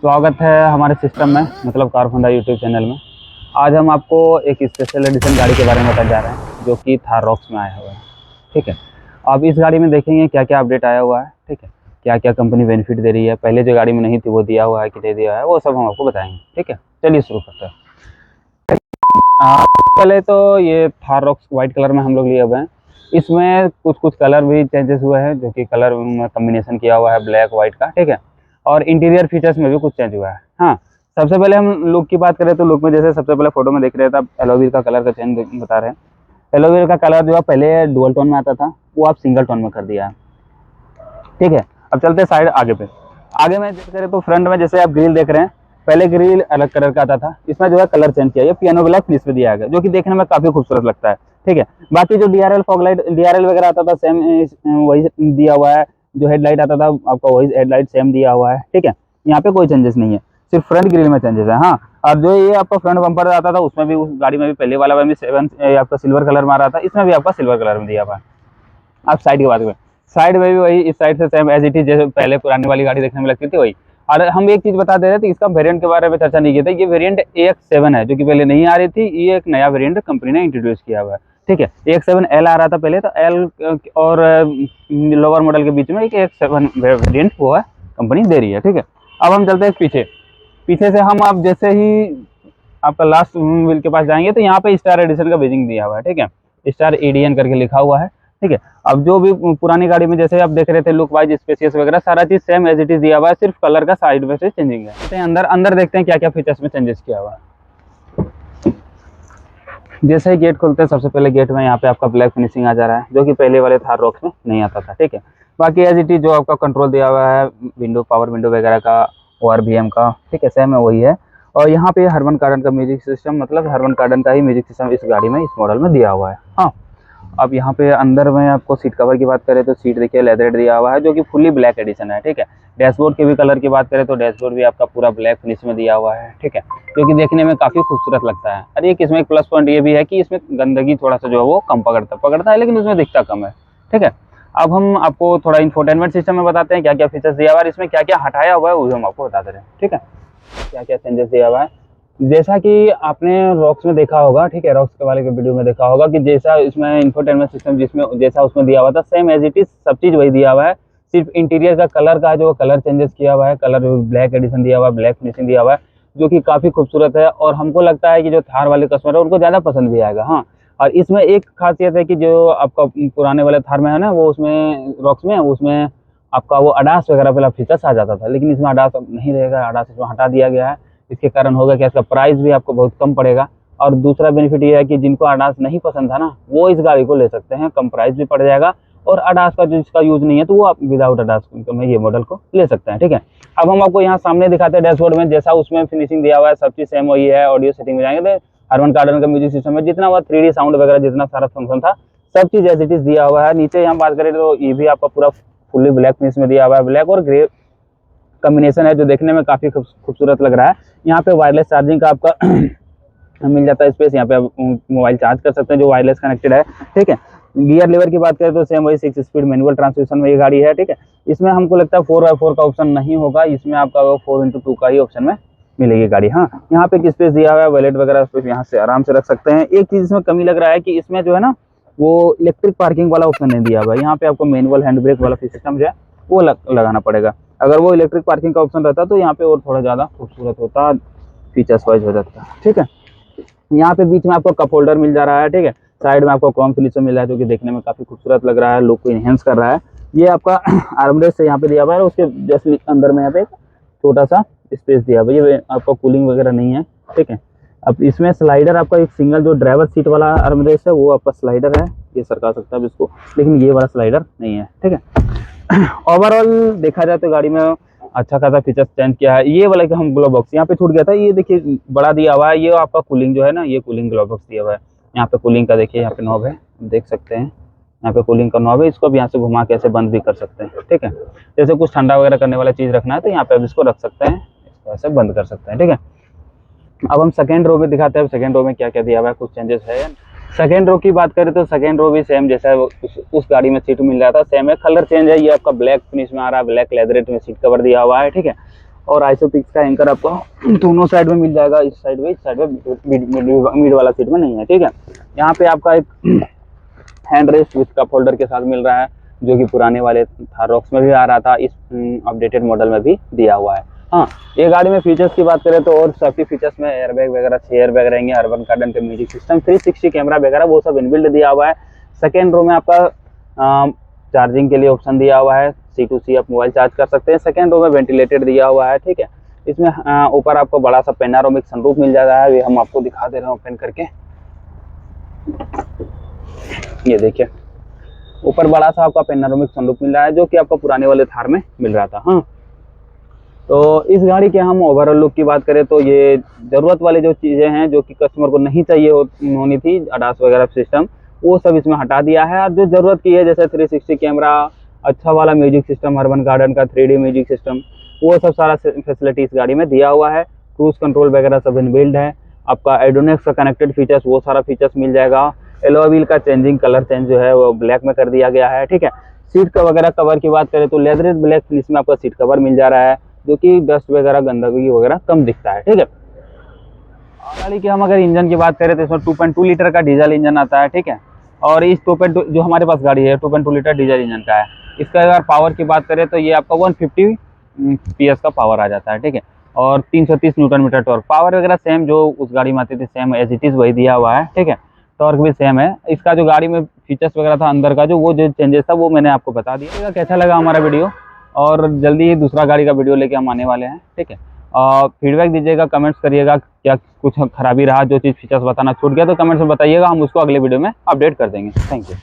स्वागत है हमारे सिस्टम में, मतलब कार होंडा यूट्यूब चैनल में। आज हम आपको एक स्पेशल एडिशन गाड़ी के बारे में बताने जा रहे हैं जो कि थार रॉक्स में आया हुआ है। ठीक है, अब इस गाड़ी में देखेंगे क्या क्या अपडेट आया हुआ है। ठीक है, क्या क्या कंपनी बेनिफिट दे रही है, पहले जो गाड़ी में नहीं थी वो दिया हुआ है कि नहीं दिया है, वो सब हम आपको बताएंगे। ठीक है, चलिए शुरू करते हैं। पहले तो ये थार रॉक्स वाइट कलर में हम लोग लिए हुए हैं। इसमें कुछ कुछ कलर भी चेंजेस हुए हैं, जो कि कलर में कम्बिनेशन किया हुआ है ब्लैक वाइट का। ठीक है, और इंटीरियर फीचर्स में भी कुछ चेंज हुआ है। हाँ, सबसे पहले हम लुक की बात करें तो लुक में जैसे सबसे पहले फोटो में देख रहे थे आप, एलोवील का कलर का चेंज बता रहे हैं। एलोवील का कलर जो है पहले डुअल टोन में आता था, वो आप सिंगल टोन में कर दिया है। ठीक है, अब चलते हैं साइड आगे पे। आगे में देख करें तो फ्रंट में जैसे आप ग्रिल देख रहे हैं, पहले ग्रिल अलग कलर का आता था, इसमें जो है कलर चेंज किया, ये पियानो ब्लैक फिनिश में दिया गया, जो कि देखने में काफी खूबसूरत लगता है। ठीक है, बाकी जो डीआरएल फॉगलाइट डीआरएल वगैरह आता था सेम वही दिया हुआ है। जो हेडलाइट आता था आपका वही हेडलाइट सेम दिया हुआ है। ठीक है, यहाँ पे कोई चेंजेस नहीं है, सिर्फ फ्रंट ग्रिल में चेंजेस है। हाँ, और जो ये आपका फ्रंट बम्पर आता था उसमें भी, उस गाड़ी में भी पहले वाला में भी 7 आपका सिल्वर कलर में आ रहा था, इसमें भी आपका सिल्वर कलर में दिया हुआ है। आप साइड की बात करें, साइड में भी वही, इस साइड से सेम एज इट इज जैसे पहले पुरानी वाली गाड़ी देखने में लगती थी वही। और हम एक चीज बता दे रहे थे, इसका वेरिएंट के बारे में चर्चा नहीं की थी। ये वेरिएंट AX7 है, जो कि पहले नहीं आ रही थी। ये एक नया वेरिएंट कंपनी ने इंट्रोड्यूस किया हुआ है। ठीक है, AX7L आ रहा था पहले, तो L और लोअर मॉडल के बीच में एक AX7 वेरिएंट वो है कंपनी दे रही है। ठीक है, अब हम चलते हैं पीछे। पीछे से हम आप जैसे ही आपका लास्ट व्हील के पास जाएंगे तो यहाँ पे स्टार एडिशन का बेजिंग दिया हुआ है। ठीक है, स्टार एडीएन करके लिखा हुआ है। ठीक है, अब जो भी पुरानी गाड़ी में जैसे आप देख रहे थे लुक वाइज स्पेसियस वगैरह सारा चीज सेम एज इट इज दिया हुआ है, सिर्फ कलर का साइड में से चेंजिंग है। अंदर अंदर देखते हैं क्या क्या फीचर्स में चेंजेस किया हुआ है। जैसे ही गेट खोलते हैं, सबसे पहले गेट में यहाँ पे आपका ब्लैक फिनिशिंग आ जा रहा है, जो कि पहले वाले थार रॉक्स में नहीं आता था। ठीक है, बाकी एज इट इज जो आपका कंट्रोल दिया हुआ है विंडो, पावर विंडो वगैरह का, ORVM का, ठीक है, सेम है वही है। और यहाँ पे हरमन कार्डन का म्यूजिक सिस्टम, मतलब हरमन कार्डन का ही म्यूजिक सिस्टम इस गाड़ी में, इस मॉडल में दिया हुआ है। हाँ, अब यहाँ पे अंदर में आपको सीट कवर की बात करें तो सीट देखिए लेदर दिया हुआ है, जो कि फुल्ली ब्लैक एडिशन है। ठीक है, डैशबोर्ड के भी कलर की बात करें तो डैशबोर्ड भी आपका पूरा ब्लैक फिनिश में दिया हुआ है। ठीक है, जो कि देखने में काफी खूबसूरत लगता है। और एक इसमें एक प्लस पॉइंट ये भी है कि इसमें गंदगी थोड़ा सा जो है वो कम पकड़ता है, लेकिन उसमें दिखता कम है। ठीक है, अब हम आपको थोड़ा इंफोटेनमेंट सिस्टम में बताते हैं क्या क्या फीचर्स दिया हुआ है, इसमें क्या क्या हटाया हुआ है वो हम आपको बताते रहे। ठीक है, क्या क्या चेंजेस दिया हुआ है, जैसा कि आपने रॉक्स में देखा होगा। ठीक है, रॉक्स के वाले के वीडियो में देखा होगा कि जैसा इसमें इंफोटेनमेंट सिस्टम जिसमें जैसा उसमें दिया हुआ था सेम एज इट इज सब चीज वही दिया हुआ है। सिर्फ इंटीरियर का कलर का जो कलर चेंजेस किया हुआ है, कलर ब्लैक एडिशन दिया हुआ है, ब्लैक फिनिशिंग दिया हुआ है, जो कि काफी खूबसूरत है। और हमको लगता है कि जो थार वाले कस्टमर है उनको ज्यादा पसंद भी आएगा। हाँ, और इसमें एक खासियत है कि जो आपका पुराने वाले थार में है ना, वो उसमें रॉक्स में उसमें आपका वो अडास वगैरह वाला फीचर्स आ जाता था, लेकिन इसमें अडास अब नहीं रहेगा, अडास इसमें हटा दिया गया है। इसके कारण होगा कि इसका प्राइस भी आपको बहुत कम पड़ेगा। और दूसरा बेनिफिट ये है कि जिनको अडास नहीं पसंद था ना, वो इस गाड़ी को ले सकते हैं, कम प्राइस भी पड़ जाएगा। और अडास का जिसका यूज नहीं है तो वो आप विदाउट अडास में ये मॉडल को ले सकते हैं। ठीक है, अब हम आपको यहाँ सामने दिखाते हैं डैशबोर्ड में, जैसा उसमें फिनिशिंग दिया हुआ है सब चीज सेम वही है। ऑडियो सेटिंग में जाएंगे तो हरमन कार्डन का म्यूजिक सिस्टम में जितना हुआ 3D साउंड वगैरह जितना सारा फंक्शन था सब चीज एज इट इज दिया हुआ है। नीचे यहाँ बात करें तो ये भी आपका पूरा फुल्ली ब्लैक फिनिश में दिया हुआ है, ब्लैक और ग्रे कॉम्बिनेशन है, जो देखने में काफी खूबसूरत लग रहा है। यहाँ पे वायरलेस चार्जिंग का आपका मिल जाता है स्पेस, यहाँ पे आप मोबाइल चार्ज कर सकते हैं जो वायरलेस कनेक्टेड है। ठीक है, गियर लेवर की बात करें तो सेम वही 6 स्पीड मैनुअल ट्रांसमिशन में ये गाड़ी है। ठीक है, इसमें हमको लगता है 4x4 का ऑप्शन नहीं होगा, इसमें आपका 4x2 का ही ऑप्शन में मिलेगी गाड़ी। हाँ, यहाँ पे स्पेस दिया हुआ है, वॉलेट वगैरह स्पेस यहाँ से आराम से रख सकते हैं। एक चीज इसमें कमी लग रहा है कि इसमें जो है ना वो इलेक्ट्रिक पार्किंग वाला ऑप्शन नहीं दिया हुआ है। यहाँ पे आपको मैनुअल हैंड ब्रेक वाला सिस्टम जो है वो लगाना पड़ेगा। अगर वो इलेक्ट्रिक पार्किंग का ऑप्शन रहता तो यहाँ पे और थोड़ा ज्यादा खूबसूरत होता, फीचर्स वाइज हो जाता। ठीक है, यहाँ पे बीच में आपको कप होल्डर मिल जा रहा है। ठीक है, साइड में आपको क्रोम फिनिश मिल रहा है, जो कि देखने में काफी खूबसूरत लग रहा है, लुक को इनहेंस कर रहा है। ये आपका आर्मरेस्ट से यहाँ पे दिया हुआ है, उसके जस्ट अंदर में यहाँ पे छोटा सा स्पेस दिया हुआ है, ये आपका कूलिंग वगैरह नहीं है। ठीक है, अब इसमें स्लाइडर आपका एक सिंगल जो ड्राइवर सीट वाला आर्मरेस्ट है वो आपका स्लाइडर है, ये सरका सकता है इसको, लेकिन ये वाला स्लाइडर नहीं है। ठीक है, ओवरऑल देखा जाए तो गाड़ी में अच्छा खासा फीचर्स चेंज किया है। ये वाला कि हम ग्लोव बॉक्स यहाँ पे छूट गया था, ये देखिए बड़ा दिया हुआ है, ये आपका कूलिंग जो है ना, ये कूलिंग ग्लोव बॉक्स दिया हुआ है। यहाँ पे कूलिंग का देखिए, यहाँ पे नॉब है, देख सकते हैं, यहाँ पे कूलिंग का नॉब है, इसको भी यहाँ से घुमा के ऐसे बंद भी कर सकते हैं। ठीक है, जैसे कुछ ठंडा वगैरह करने वाला चीज रखना है तो यहाँ पे अब इसको रख सकते हैं, इसको ऐसे बंद कर सकते हैं। ठीक है, अब हम सेकेंड रो में दिखाते हैं, सेकेंड रो में क्या क्या दिया हुआ है, कुछ चेंजेस है। सेकेंड रो की बात करें तो सेकेंड रो भी सेम जैसा उस गाड़ी में सीट मिल रहा था सेम है, कलर चेंज है, ये आपका ब्लैक फिनिश में आ रहा है, ब्लैक लेदरेट में सीट कवर दिया हुआ है। ठीक है, और आइसोपिक्स का एंकर आपको दोनों साइड में मिल जाएगा, इस साइड में, इस साइड में, मिड वाला सीट में नहीं है, ठीक है। यहाँ पे आपका एक hand rest with cup holder के साथ मिल रहा है, जो कि पुराने वाले थार रॉक्स में भी आ रहा था, इस अपडेटेड मॉडल में भी दिया हुआ है। हाँ, ये गाड़ी में फीचर्स की बात करें तो और सेफ्टी फीचर्स में एयरबैग वगैरह 6 एयरबैग रहेंगे, अर्बन गार्डन के म्यूजिक सिस्टम, 360 कैमरा वगैरह वो सब इनबिल्ड दिया हुआ है। सेकेंड रो में आपका चार्जिंग के लिए ऑप्शन दिया हुआ है, C2C आप मोबाइल चार्ज कर सकते हैं। सेकेंड रो में वेंटिलेटेड दिया हुआ है, ठीक है। इसमें ऊपर आपको बड़ा सा पेनारोमिक सनरूफ मिल जाता है, ये हम आपको दिखा दे रहे हैं ओपन करके। ये देखिए, ऊपर बड़ा सा आपका पेनारोमिक सनरूफ मिल रहा है, जो कि आपको पुराने वाले थार में मिल रहा था। हाँ, तो इस गाड़ी के हम ओवरऑल लुक की बात करें तो ये ज़रूरत वाली जो चीज़ें हैं जो कि कस्टमर को नहीं चाहिए होनी थी, ADAS वगैरह सिस्टम, वो सब इसमें हटा दिया है। और जो ज़रूरत की है, जैसे 360 कैमरा, अच्छा वाला म्यूजिक सिस्टम, अर्बन गार्डन का 3D म्यूजिक सिस्टम, वो सब सारा फैसिलिटी इस गाड़ी में दिया हुआ है। क्रूज कंट्रोल वगैरह सब इनबिल्ड है। आपका एडोनेक्स का कनेक्टेड फीचर्स, वो सारा फीचर्स मिल जाएगा। एलॉय व्हील का चेंजिंग, कलर चेंज जो है वो ब्लैक में कर दिया गया है, ठीक है। सीट का वगैरह कवर की बात करें तो लेदर ब्लैक फिनिश में आपका सीट कवर मिल जा रहा है, जो कि डस्ट वगैरह, गंदगी वगैरह कम दिखता है, ठीक है। गाड़ी की हम अगर इंजन की बात करें तो इसमें 2.2 लीटर का डीजल इंजन आता है, ठीक है। और इस 2.2 जो हमारे पास गाड़ी है 2.2 लीटर डीजल इंजन का है। इसका अगर पावर की बात करें तो ये आपका 150 PS का पावर आ जाता है, ठीक है। और 330 न्यूटन मीटर टॉर्क। पावर वगैरह सेम जो उस गाड़ी में आती थी, सेम एज इट इज़ वही दिया हुआ है, ठीक है। टॉर्क भी सेम है। इसका जो गाड़ी में फीचर्स वगैरह था अंदर का, जो चेंजेस था वो मैंने आपको बता दिया। कैसा लगा हमारा वीडियो, और जल्दी ही दूसरा गाड़ी का वीडियो लेके हम आने वाले हैं, ठीक है। फीडबैक दीजिएगा, कमेंट्स करिएगा, क्या कुछ खराबी रहा, जो चीज़ फीचर्स बताना छूट गया तो कमेंट्स में बताइएगा, हम उसको अगले वीडियो में अपडेट कर देंगे। Thank you.